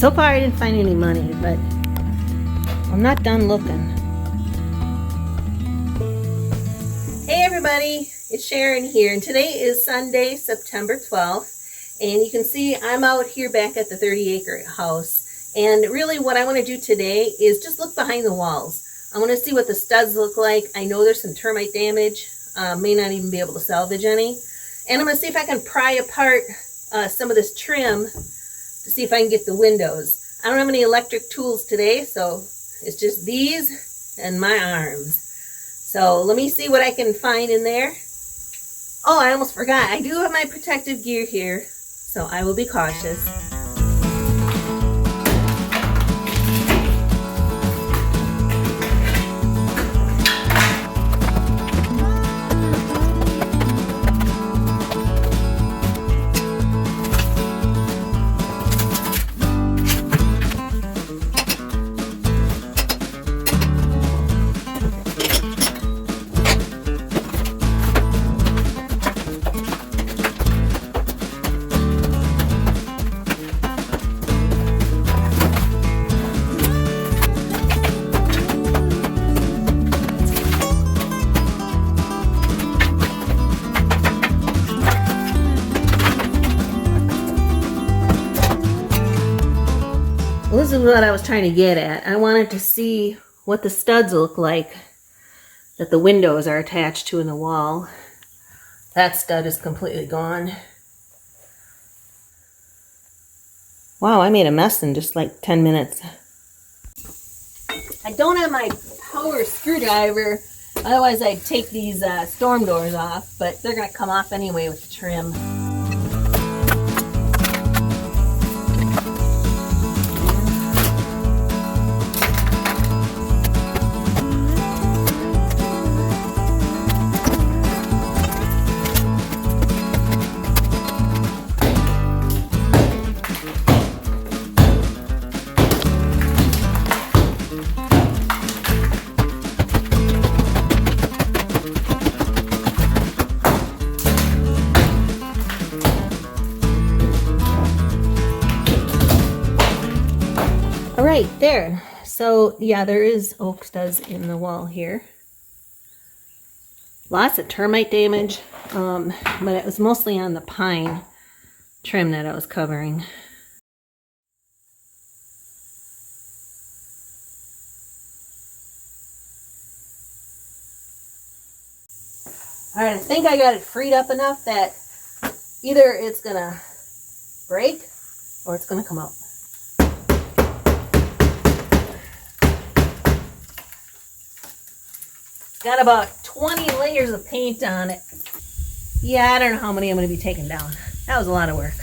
So far I didn't find any money, but I'm not done looking. Hey everybody, it's Sharon here, and today is Sunday, September 12th, and you can see I'm out here back at the 30-acre house, and really what I want to do today is just look behind the walls. I want to see what the studs look like. I know there's some termite damage, may not even be able to salvage any, and I'm going to see if I can pry apart some of this trim to see if I can get the windows. I don't have any electric tools today, so it's just these and my arms. So let me see what I can find in there. Oh, I almost forgot. I do have my protective gear here, so I will be cautious. Well, this is what I was trying to get at. I wanted to see what the studs look like that the windows are attached to in the wall. That stud is completely gone. Wow, I made a mess in just like 10 minutes. I don't have my power screwdriver, otherwise I'd take these storm doors off, but they're going to come off anyway with the trim. Right there. So yeah, there is oak studs in the wall here. Lots of termite damage, but it was mostly on the pine trim that I was covering. All right, I think I got it freed up enough that either it's gonna break or it's gonna come out. Got about 20 layers of paint on it. Yeah, I don't know how many I'm going to be taking down. That was a lot of work.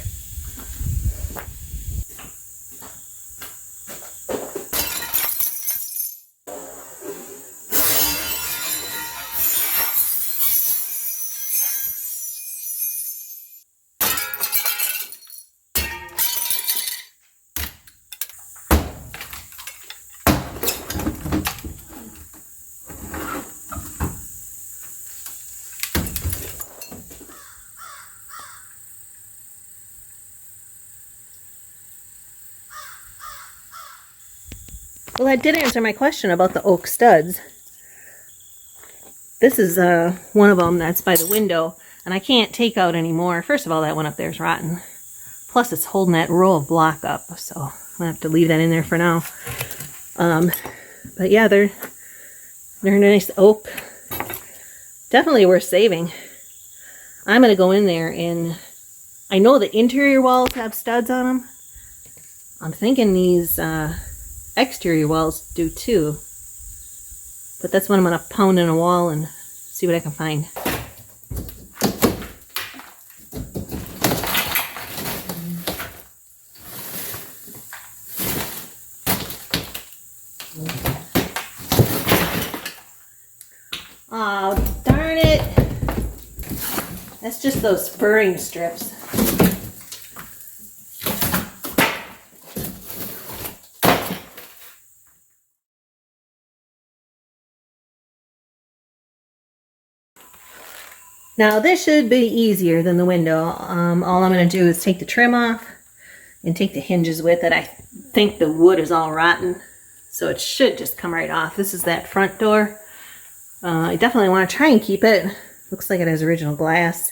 Well, that did answer my question about the oak studs. This is one of them that's by the window, and I can't take out any more. First of all, that one up there is rotten. Plus, it's holding that row of block up, so I'm going to have to leave that in there for now. But yeah, they're nice oak. Definitely worth saving. I'm going to go in there, and I know the interior walls have studs on them. I'm thinking these exterior walls do too, but that's what I'm going to pound in a wall and see what I can find. Oh, darn it. That's just those spurring strips. Now this should be easier than the window. All I'm going to do is take the trim off and take the hinges with it. I think the wood is all rotten, so it should just come right off. This is that front door. I definitely want to try and keep it. Looks like it has original glass.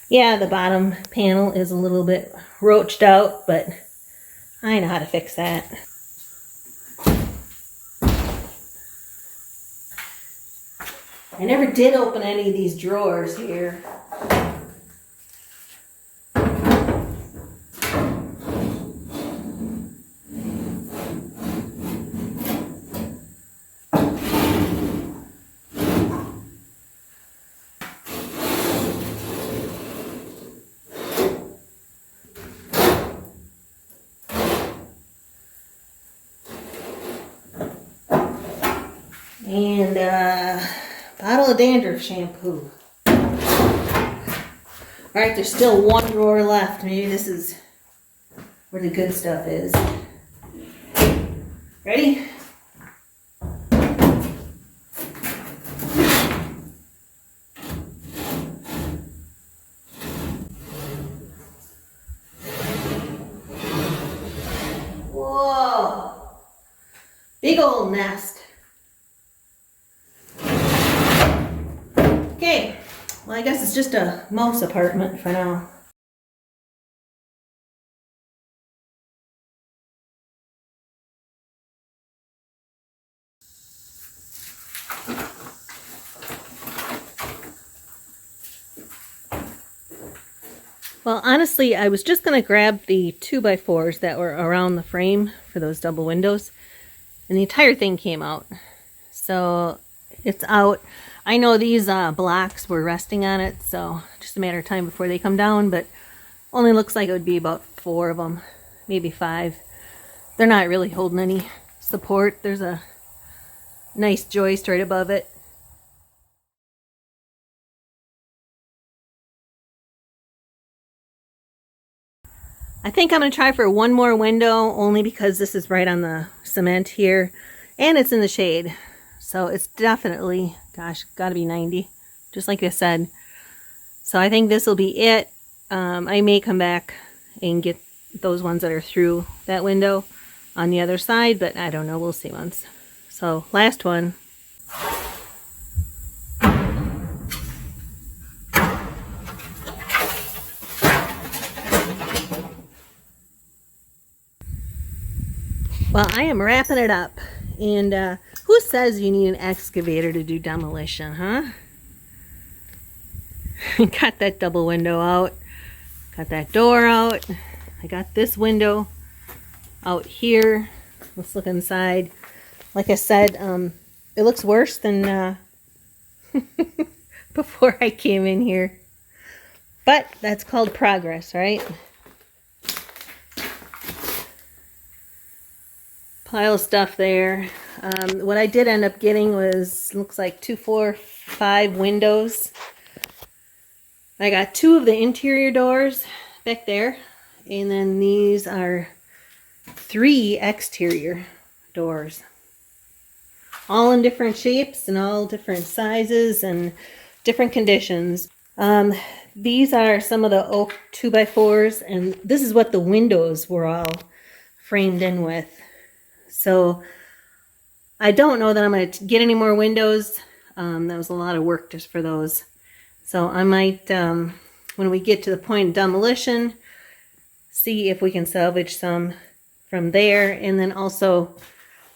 Yeah, the bottom panel is a little bit roached out, but I know how to fix that. I never did open any of these drawers here. And bottle of dandruff shampoo. Alright, there's still one drawer left. Maybe this is where the good stuff is. Ready? Whoa! Big old nest. Okay, well, I guess it's just a mouse apartment for now. Well, honestly, I was just going to grab the 2x4s that were around the frame for those double windows, and the entire thing came out. So it's out. I know these blocks were resting on it, so just a matter of time before they come down, but only looks like it would be about 4 of them, maybe 5. They're not really holding any support. There's a nice joist right above it. I think I'm going to try for one more window, only because this is right on the cement here, and it's in the shade. So it's definitely, gosh, got to be 90, just like I said. So I think this will be it. I may come back and get those ones that are through that window on the other side, but I don't know. We'll see once. So last one. Well, I am wrapping it up. And who says you need an excavator to do demolition, huh? Got that double window out. Got that door out. I got this window out here. Let's look inside. Like I said, it looks worse than before I came in here. But that's called progress, right? Pile of stuff there. What I did end up getting was, looks like 2, 4, 5 windows. I got 2 of the interior doors back there, and then these are 3 exterior doors. All in different shapes and all different sizes and different conditions. These are some of the oak 2x4s, and this is what the windows were all framed in with. So I don't know that I'm going to get any more windows. That was a lot of work just for those. So I might, when we get to the point of demolition, see if we can salvage some from there. And then also,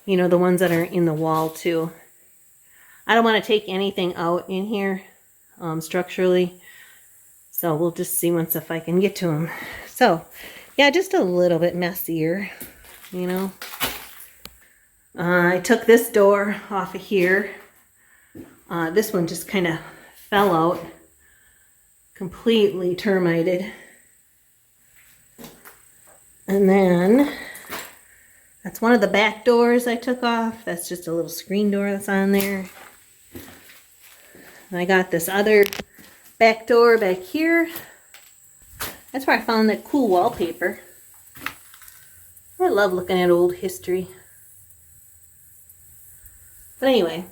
you know, the ones that are in the wall too. I don't want to take anything out in here structurally. So we'll just see once if I can get to them. So yeah, just a little bit messier, you know. I took this door off of here. This one just kind of fell out, completely termited. And then that's one of the back doors I took off. That's just a little screen door that's on there. And I got this other back door back here. That's where I found that cool wallpaper. I love looking at old history. But anyway,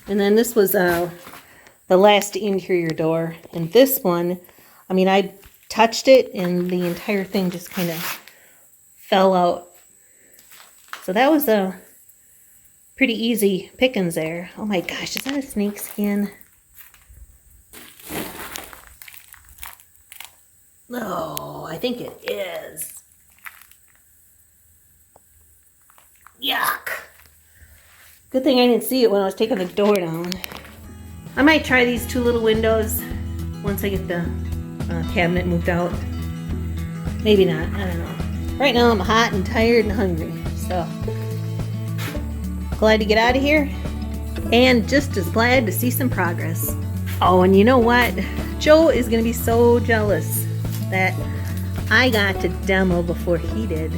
and then this was the last interior door. And this one, I mean, I touched it and the entire thing just kind of fell out. So that was a pretty easy pickings there. Oh my gosh, is that a snake skin? No, I think it is. Yuck. Good thing I didn't see it when I was taking the door down. I might try these two little windows once I get the cabinet moved out. Maybe not, I don't know. Right now I'm hot and tired and hungry, so glad to get out of here and just as glad to see some progress. Oh, and you know what? Joe is gonna be so jealous that I got to demo before he did.